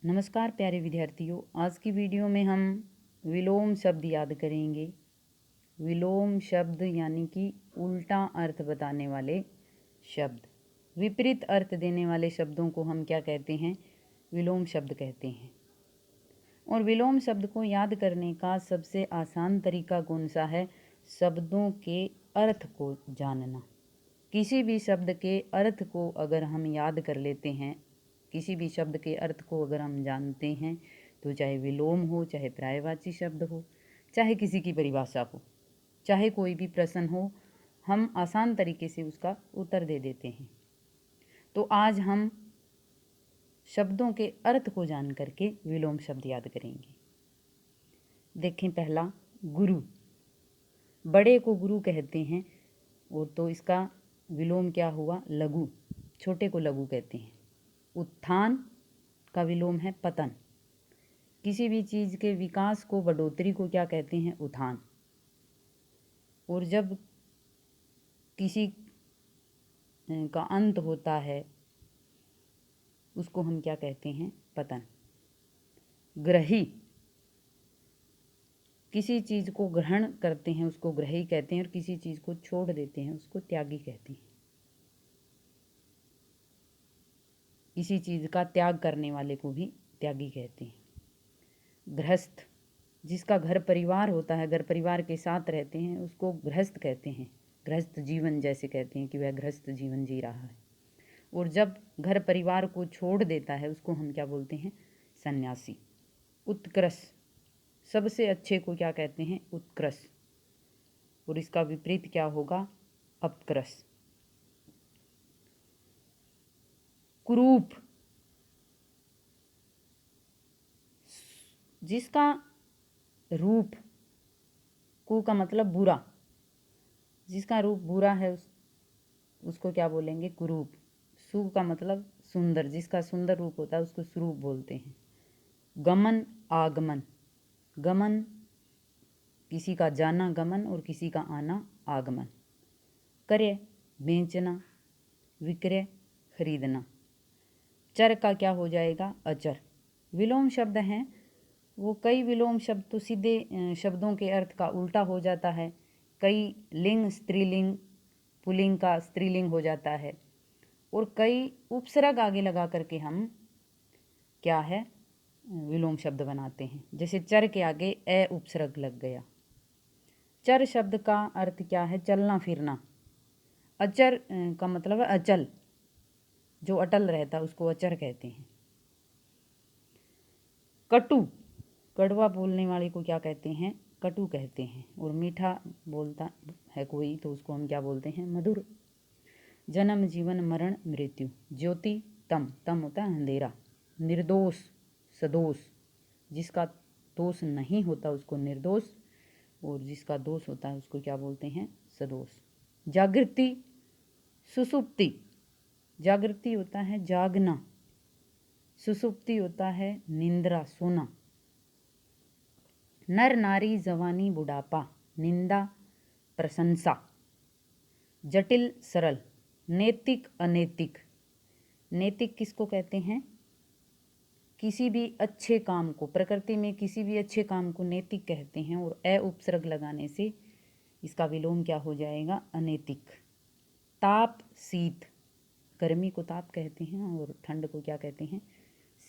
नमस्कार प्यारे विद्यार्थियों, आज की वीडियो में हम विलोम शब्द याद करेंगे। विलोम शब्द यानी कि उल्टा अर्थ बताने वाले शब्द, विपरीत अर्थ देने वाले शब्दों को हम क्या कहते हैं? विलोम शब्द कहते हैं। और विलोम शब्द को याद करने का सबसे आसान तरीका कौन सा है? शब्दों के अर्थ को जानना। किसी भी शब्द के अर्थ को अगर हम याद कर लेते हैं, किसी भी शब्द के अर्थ को अगर हम जानते हैं, तो चाहे विलोम हो, चाहे पर्यायवाची शब्द हो, चाहे किसी की परिभाषा हो, चाहे कोई भी प्रश्न हो, हम आसान तरीके से उसका उत्तर दे देते हैं। तो आज हम शब्दों के अर्थ को जान करके विलोम शब्द याद करेंगे। देखें, पहला गुरु। बड़े को गुरु कहते हैं, और तो इसका विलोम क्या हुआ? लघु। छोटे को लघु कहते हैं। उत्थान का विलोम है पतन। किसी भी चीज़ के विकास को, बढ़ोतरी को क्या कहते हैं? उत्थान। और जब किसी का अंत होता है उसको हम क्या कहते हैं? पतन। ग्रही। किसी चीज़ को ग्रहण करते हैं उसको ग्रही कहते हैं, और किसी चीज़ को छोड़ देते हैं उसको त्यागी कहते हैं। किसी चीज़ का त्याग करने वाले को भी त्यागी कहते हैं। गृहस्थ। जिसका घर परिवार होता है, घर परिवार के साथ रहते हैं, उसको गृहस्थ कहते हैं। गृहस्थ जीवन जैसे कहते हैं कि वह गृहस्थ जीवन जी रहा है। और जब घर परिवार को छोड़ देता है उसको हम क्या बोलते हैं? सन्यासी। उत्कृष्ट। सबसे अच्छे को क्या कहते हैं? उत्कृष्ट। और इसका विपरीत क्या होगा? अपकृष्ट। कुरूप। जिसका रूप, कु का मतलब बुरा, जिसका रूप बुरा है उसको क्या बोलेंगे? कुरूप। सु का मतलब सुंदर, जिसका सुंदर रूप होता है उसको सुरूप बोलते हैं। गमन, आगमन। गमन किसी का जाना गमन, और किसी का आना आगमन। क्रय, बेचना। विक्रय, खरीदना। चर का क्या हो जाएगा? अचर। विलोम शब्द हैं वो, कई विलोम शब्द तो सीधे शब्दों के अर्थ का उल्टा हो जाता है। कई लिंग स्त्रीलिंग, पुल्लिंग का स्त्रीलिंग हो जाता है। और कई उपसर्ग आगे लगा करके हम क्या है? विलोम शब्द बनाते हैं। जैसे चर के आगे ए उपसर्ग लग गया। चर शब्द का अर्थ क्या है? चलना फिरना। अचर का मतलब है अचल, जो अटल रहता है उसको अचर कहते हैं। कटु। कड़वा बोलने वाले को क्या कहते हैं? कटु कहते हैं। और मीठा बोलता है कोई तो उसको हम क्या बोलते हैं? मधुर। जन्म, जीवन, मरण, मृत्यु। ज्योति, तम। तम होता है अंधेरा। निर्दोष, सदोष। जिसका दोष नहीं होता उसको निर्दोष, और जिसका दोष होता है उसको क्या बोलते हैं? सदोष। जागृति, सुसुप्ति। जागृति होता है जागना, सुसुप्ति होता है निंद्रा, सोना। नर, नारी, जवानी, बुढ़ापा। निंदा, प्रशंसा। जटिल, सरल। नैतिक, अनैतिक। नैतिक किसको कहते हैं? किसी भी अच्छे काम को, प्रकृति में किसी भी अच्छे काम को नैतिक कहते हैं। और ए उपसर्ग लगाने से इसका विलोम क्या हो जाएगा? अनैतिक। ताप, शीत। गर्मी को ताप कहते हैं और ठंड को क्या कहते हैं?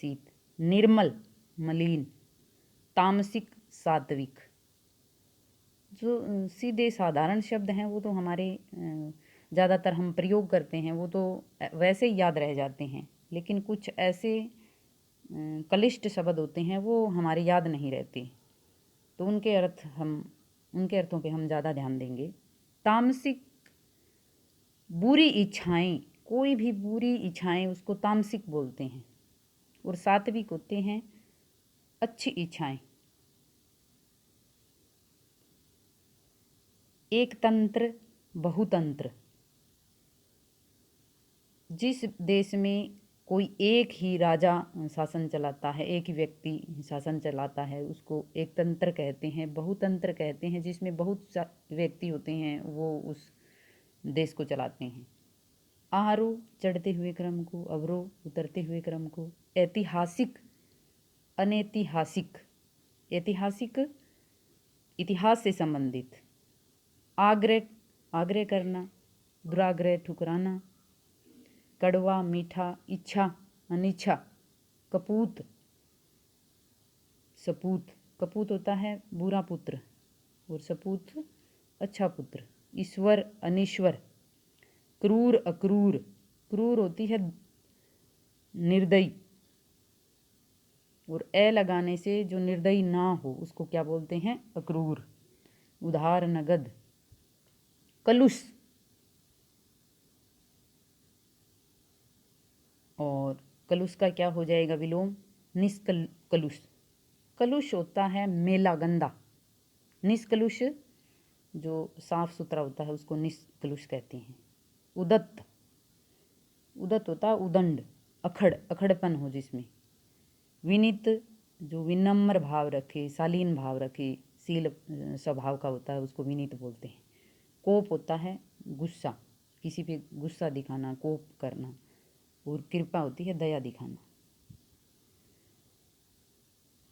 शीत। निर्मल, मलिन। तामसिक, सात्विक। जो सीधे साधारण शब्द हैं वो तो हमारे ज़्यादातर हम प्रयोग करते हैं, वो तो वैसे ही याद रह जाते हैं। लेकिन कुछ ऐसे क्लिष्ट शब्द होते हैं वो हमारे याद नहीं रहते, तो उनके अर्थों पे हम ज़्यादा ध्यान देंगे। तामसिक, बुरी इच्छाएं। कोई भी बुरी इच्छाएं उसको तामसिक बोलते हैं। और सात्विक होते हैं अच्छी इच्छाएं। एक तंत्र, बहुतंत्र। जिस देश में कोई एक ही राजा शासन चलाता है, एक ही व्यक्ति शासन चलाता है, उसको एक तंत्र कहते हैं। बहुतंत्र कहते हैं जिसमें बहुत व्यक्ति होते हैं वो उस देश को चलाते हैं। आरोह, चढ़ते हुए क्रम को। अवरोह, उतरते हुए क्रम को। ऐतिहासिक, अनैतिहासिक, ऐतिहासिक इतिहास से संबंधित। आग्रह, आग्रह करना, दुराग्रह ठुकराना। कड़वा मीठा, इच्छा अनिच्छा। कपूत, सपूत, कपूत होता है बुरा पुत्र और सपूत अच्छा पुत्र। ईश्वर अनीश्वर। क्रूर अक्रूर, क्रूर होती है निर्दयी और ए लगाने से जो निर्दयी ना हो उसको क्या बोलते हैं? अक्रूर। उधार नगद। कलुष, और कलुष का क्या हो जाएगा विलोम? निष्कलुष। कलुष होता है मेला गंदा। निष्कलुष जो साफ सुथरा होता है उसको निष्कलुष कहते हैं। उदत्त, उदत्त होता है उदंड, अखड़, अखड़पन हो जिसमें। विनीत जो विनम्र भाव रखे, शालीन भाव रखे, शील स्वभाव का होता है उसको विनीत बोलते हैं। कोप होता है गुस्सा, किसी पे गुस्सा दिखाना, कोप करना। और कृपा होती है दया दिखाना।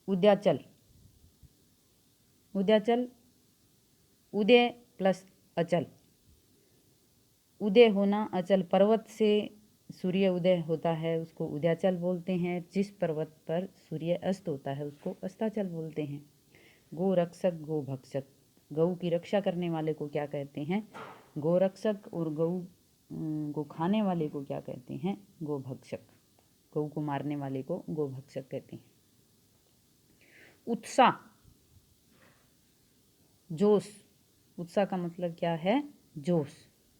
उद्याचल, उद्याचल उदय प्लस अचल। उदय होना, अचल पर्वत से सूर्य उदय होता है उसको उदयाचल बोलते हैं। जिस पर्वत पर सूर्य अस्त होता है उसको अस्ताचल बोलते हैं। गो रक्षक, गो भक्षक, गऊ की रक्षा करने वाले को क्या कहते हैं? गो रक्षक। और गऊ को खाने वाले को क्या कहते हैं? गो भक्षक। गऊ को मारने वाले को गो भक्षक कहते हैं। उत्साह, जोश, उत्साह का मतलब क्या है? जोश।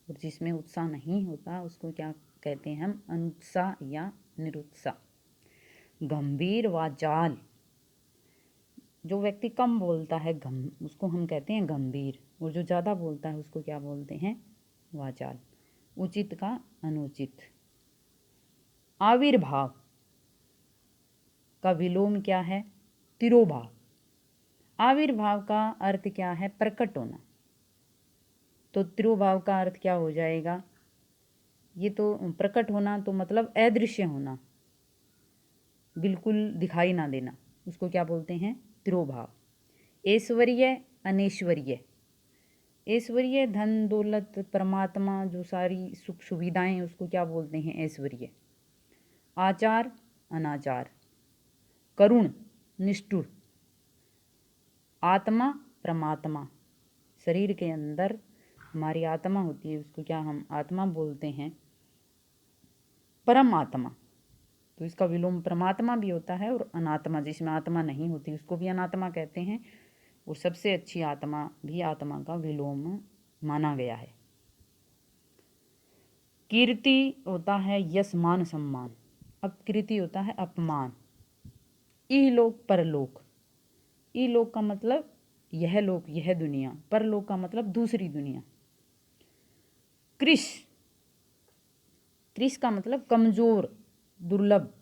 और जिसमें उत्साह नहीं होता उसको क्या कहते हैं हम? अनुत्साह या निरुत्साह। गंभीर वाचाल, जो व्यक्ति कम बोलता है उसको हम कहते हैं गंभीर, और जो ज़्यादा बोलता है उसको क्या बोलते हैं? वाचाल। उचित का अनुचित। आविर्भाव का विलोम क्या है? तिरोभाव। आविर्भाव का अर्थ क्या है? प्रकट होना। तो तिरोभाव का अर्थ क्या हो जाएगा? ये तो प्रकट होना तो मतलब अदृश्य होना, बिल्कुल दिखाई ना देना, उसको क्या बोलते हैं? तिरोभाव। ऐश्वर्य अनैश्वर्य, ऐश्वर्य धन दौलत परमात्मा जो सारी सुख सुविधाएं उसको क्या बोलते हैं? ऐश्वर्य। आचार अनाचार। करुण निष्ठुर। आत्मा परमात्मा, शरीर के अंदर हमारी आत्मा होती है उसको क्या हम आत्मा बोलते हैं? परम आत्मा। तो इसका विलोम परमात्मा भी होता है और अनात्मा, जिसमें आत्मा नहीं होती उसको भी अनात्मा कहते हैं। और सबसे अच्छी आत्मा भी आत्मा का विलोम माना गया है। कीर्ति होता है यश मान सम्मान। अपकीर्ति होता है अपमान। इहलोक परलोक, इहलोक का मतलब यह लोक, यह दुनिया। परलोक का मतलब दूसरी दुनिया। कृश, कृश का मतलब कमजोर, दुर्लभ।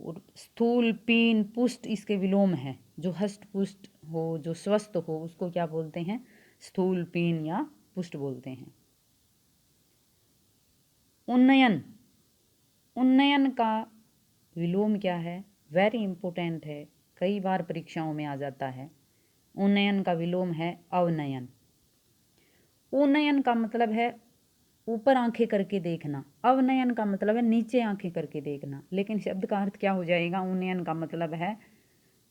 और स्थूल पीन पुष्ट इसके विलोम है। जो हष्ट पुष्ट हो, जो स्वस्थ हो उसको क्या बोलते हैं? स्थूल पीन या पुष्ट बोलते हैं। उन्नयन, उन्नयन का विलोम क्या है? वेरी इंपॉर्टेंट है, कई बार परीक्षाओं में आ जाता है। उन्नयन का विलोम है अवनयन। उन्नयन का मतलब है ऊपर आंखें करके देखना, अवनयन का मतलब है नीचे आंखें करके देखना। लेकिन शब्द का अर्थ क्या हो जाएगा? उन्नयन का मतलब है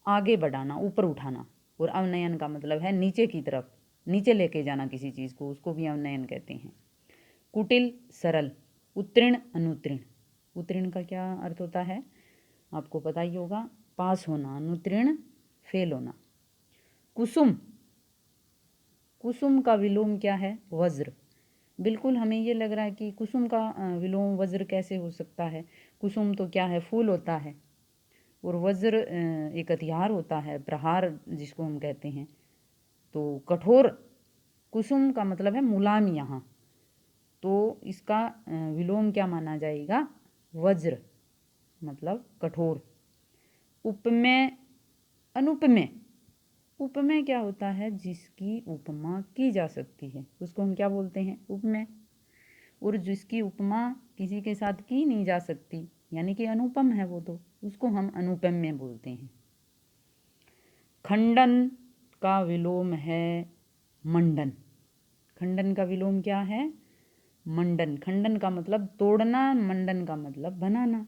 आगे बढ़ाना, ऊपर उठाना, और अवनयन का मतलब है नीचे की तरफ, नीचे लेके जाना किसी चीज़ को, उसको भी अवनयन कहते हैं। कुटिल सरल। उत्तीर्ण अनुत्तीर्ण, उत्तीर्ण का क्या अर्थ होता है? आपको पता ही होगा, पास होना। अनुत्तीर्ण फेल होना। कुसुम, कुसुम का विलोम क्या है? वज्र। बिल्कुल हमें ये लग रहा है कि कुसुम का विलोम वज्र कैसे हो सकता है? कुसुम तो क्या है? फूल होता है। और वज्र एक हथियार होता है, प्रहार जिसको हम कहते हैं। तो कठोर, कुसुम का मतलब है मुलायम यहाँ, तो इसका विलोम क्या माना जाएगा? वज्र, मतलब कठोर। उपमेय अनुपमेय, उपमेय क्या होता है? जिसकी उपमा की जा सकती है उसको हम क्या बोलते हैं? उपमेय। और जिसकी उपमा किसी के साथ की नहीं जा सकती यानी कि अनुपम है वो, तो उसको हम अनुपम्य बोलते हैं। खंडन का विलोम है मंडन। खंडन का विलोम क्या है? मंडन। खंडन का मतलब तोड़ना, मंडन का मतलब बनाना।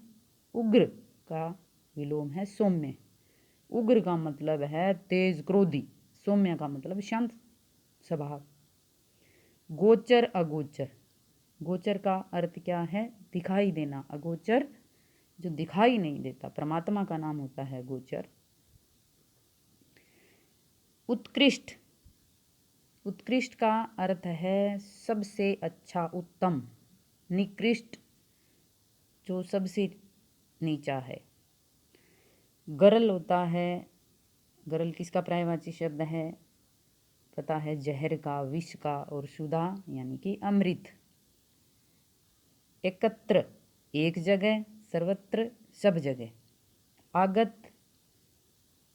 उग्र का विलोम है सौम्य। उग्र का मतलब है तेज क्रोधी, सौम्य का मतलब शांत स्वभाव। गोचर अगोचर। गोचर का अर्थ क्या है? दिखाई देना। अगोचर जो दिखाई नहीं देता, परमात्मा का नाम होता है गोचर। उत्कृष्ट। उत्कृष्ट का अर्थ है सबसे अच्छा, उत्तम। निकृष्ट जो सबसे नीचा है। गरल होता है, गरल किसका पर्यायवाची शब्द है? पता है, जहर का, विष का। और सुधा यानी कि अमृत। एकत्र एक जगह, सर्वत्र सब जगह। आगत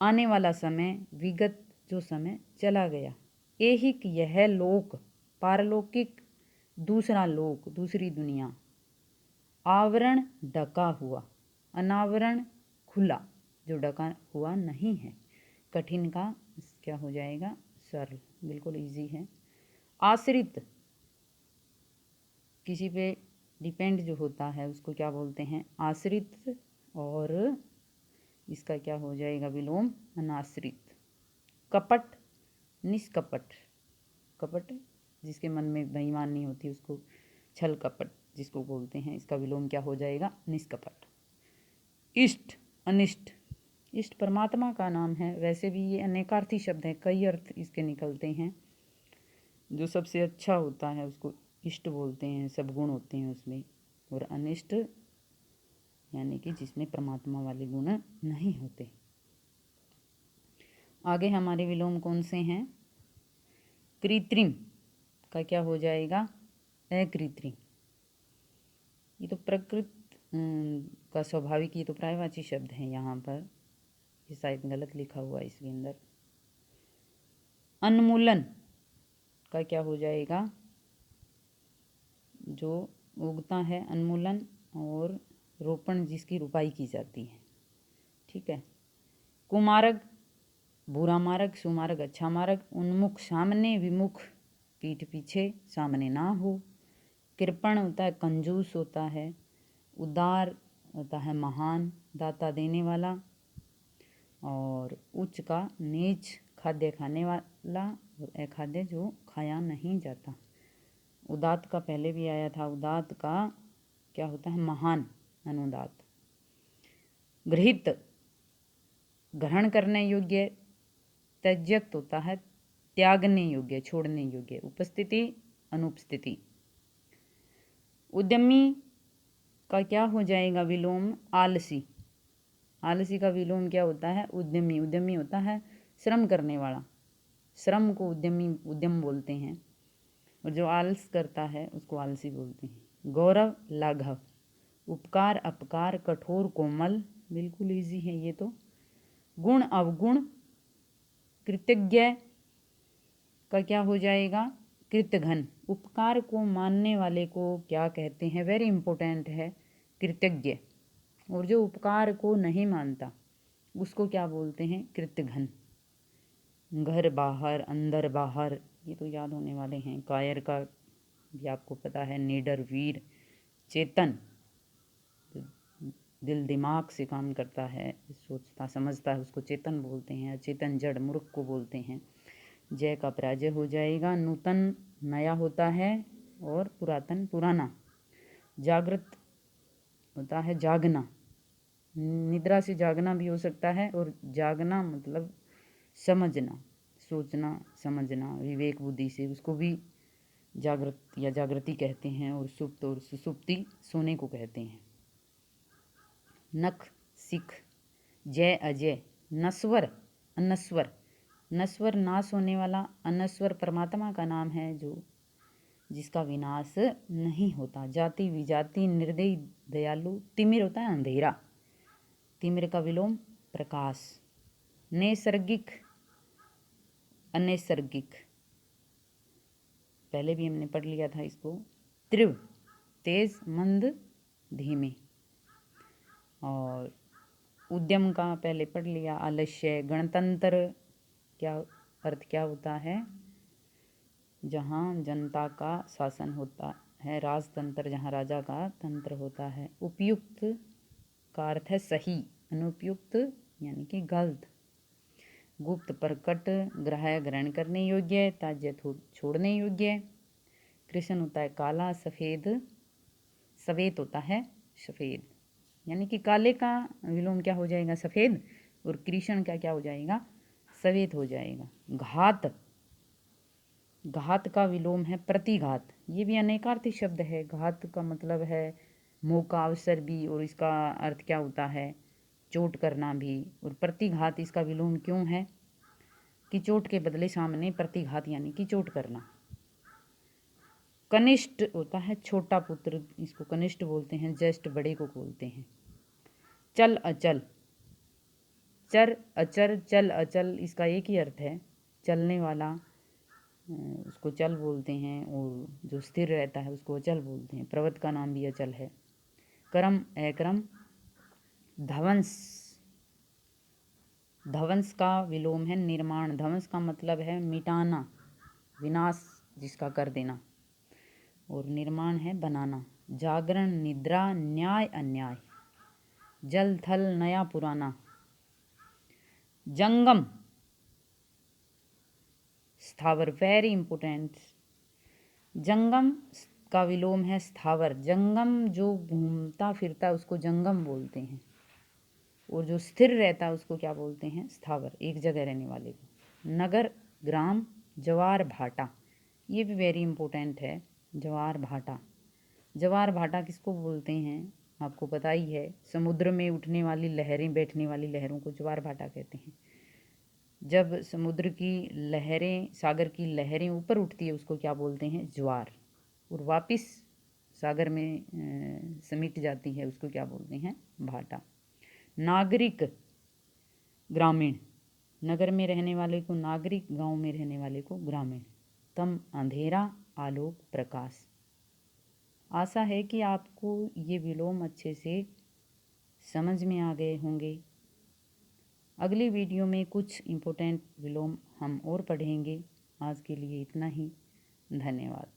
आने वाला समय, विगत जो समय चला गया। ऐहिक यह लोक, पारलौकिक दूसरा लोक, दूसरी दुनिया। आवरण ढका हुआ, अनावरण खुला, जो ढका हुआ नहीं है। कठिन का क्या हो जाएगा? सरल। बिल्कुल इजी है। आश्रित, किसी पे डिपेंड जो होता है उसको क्या बोलते हैं? आश्रित। और इसका क्या हो जाएगा विलोम? अनाश्रित। कपट, निष्कपट। कपट जिसके मन में बेईमानी नहीं होती उसको छल कपट जिसको बोलते हैं, इसका विलोम क्या हो जाएगा? निष्कपट। इष्ट, अनिष्ट। इष्ट परमात्मा का नाम है। वैसे भी ये अनेकार्थी शब्द है, कई अर्थ इसके निकलते हैं। जो सबसे अच्छा होता है उसको इष्ट बोलते हैं, सब गुण होते हैं उसमें। और अनिष्ट यानी कि जिसमें परमात्मा वाले गुण नहीं होते। आगे हमारे विलोम कौन से हैं? कृत्रिम का क्या हो जाएगा? अकृत्रिम। ये तो प्रकृति का स्वाभाविक, ये तो पर्यायवाची शब्द है यहाँ पर, ये शायद गलत लिखा हुआ है इसके अंदर। उन्मूलन का क्या हो जाएगा? जो उगता है, उन्मूलन। और रोपण जिसकी रुपाई की जाती है। ठीक है। कुमारक बुरा मार्ग, सुमार्ग अच्छा मार्ग। उन्मुख सामने, विमुख पीठ पीछे, सामने ना हो। कृपण होता है कंजूस होता है। उदार होता है महान, दाता देने वाला। और उच्च का नीच, खाद्य खाने वाला। और अखाद्य जो खाया नहीं जाता। उदात का पहले भी आया था, उदात का क्या होता है? महान, अनुदात। गृहीत ग्रहण करने योग्य। त्यज्यक्त होता है त्यागने योग्य, छोड़ने योग्य। उपस्थिति, अनुपस्थिति। उद्यमी का क्या हो जाएगा विलोम? आलसी। आलसी का विलोम क्या होता है? उद्यमी। उद्यमी होता है श्रम करने वाला, श्रम को उद्यमी, उद्यम बोलते हैं। और जो आलस करता है उसको आलसी बोलते हैं। गौरव, लाघव। उपकार, अपकार, कठोर, कोमल। बिल्कुल इजी है ये तो। गुण, अवगुण। कृतज्ञ का क्या हो जाएगा? कृतघ्न। उपकार को मानने वाले को क्या कहते हैं? वेरी इंपॉर्टेंट है, कृतज्ञ। और जो उपकार को नहीं मानता उसको क्या बोलते हैं? कृतघ्न। घर बाहर, अंदर बाहर, ये तो याद होने वाले हैं। कायर का भी आपको पता है, निडर, वीर। चेतन, दिल दिमाग से काम करता है, सोचता समझता है, उसको चेतन बोलते हैं। अचेतन जड़ मूर्ख को बोलते हैं। जय का पराजय हो जाएगा। नूतन नया होता है और पुरातन पुराना। जागृत होता है जागना, निद्रा से जागना भी हो सकता है। और जागना मतलब समझना, सोचना, समझना विवेक बुद्धि से, उसको भी जागृत या जागृति कहते हैं। और सुप्त और सुसुप्ति सोने को कहते हैं। नख, सिख। जय, अजय। नश्वर, अनश्वर। नश्वर नाश होने वाला, अनश्वर परमात्मा का नाम है जो जिसका विनाश नहीं होता। जाति, विजाति, निर्दयी, दयालु। तिमिर होता है अंधेरा, तिमिर का विलोम प्रकाश। नैसर्गिक, अनैसर्गिक, पहले भी हमने पढ़ लिया था इसको। तीव्र, तेज, मंद, धीमे। उद्यम का पहले पढ़ लिया। आलस्य। गणतंत्र क्या अर्थ क्या होता है? जहाँ जनता का शासन होता है। राजतंत्र जहाँ राजा का तंत्र होता है। उपयुक्त का अर्थ है सही, अनुपयुक्त यानी कि गलत। गुप्त प्रकट, ग्राह्य ग्रहण करने योग्य, त्याज्य छोड़ने योग्य। कृष्ण होता है काला, सफ़ेद, सवेत होता है सफ़ेद, यानी कि काले का विलोम क्या हो जाएगा? सफ़ेद। और कृष्ण का क्या हो जाएगा? सवेत हो जाएगा। घात, घात का विलोम है प्रतिघात। ये भी अनेकार्थी शब्द है। घात का मतलब है मौका, अवसर भी, और इसका अर्थ क्या होता है? चोट करना भी। और प्रतिघात इसका विलोम क्यों है? कि चोट के बदले सामने प्रतिघात यानी कि चोट करना। कनिष्ठ होता है छोटा पुत्र, इसको कनिष्ठ बोलते हैं। ज्येष्ठ बड़े को बोलते हैं। चल अचल, चर अचर, चल अचल, इसका एक ही अर्थ है चलने वाला, उसको चल बोलते हैं। और जो स्थिर रहता है उसको अचल बोलते हैं। पर्वत का नाम भी अचल है। क्रम अक्रम। ध्वंस, ध्वंस का विलोम है निर्माण। ध्वंस का मतलब है मिटाना, विनाश जिसका कर देना। और निर्माण है बनाना। जागरण, निद्रा, न्याय, अन्याय। जल थल, नया पुराना। जंगम, स्थावर, वेरी इंपॉर्टेंट। जंगम का विलोम है स्थावर। जंगम जो घूमता फिरता उसको जंगम बोलते हैं। और जो स्थिर रहता है उसको क्या बोलते हैं? स्थावर, एक जगह रहने वाले को। नगर, ग्राम, जवार भाटा, ये भी वेरी इंपॉर्टेंट है। जवार भाटा, जवार भाटा किसको बोलते हैं? आपको पता ही है। समुद्र में उठने वाली लहरें, बैठने वाली लहरों को जवार भाटा कहते हैं। जब समुद्र की लहरें, सागर की लहरें ऊपर उठती है उसको क्या बोलते हैं? ज्वार। और वापस सागर में समिट जाती है उसको क्या बोलते हैं? भाटा। नागरिक, ग्रामीण, नगर में रहने वाले को नागरिक, गांव में रहने वाले को ग्रामीण। तम, अंधेरा, आलोक, प्रकाश। आशा है कि आपको ये विलोम अच्छे से समझ में आ गए होंगे। अगली वीडियो में कुछ इम्पोर्टेंट विलोम हम और पढ़ेंगे। आज के लिए इतना ही। धन्यवाद।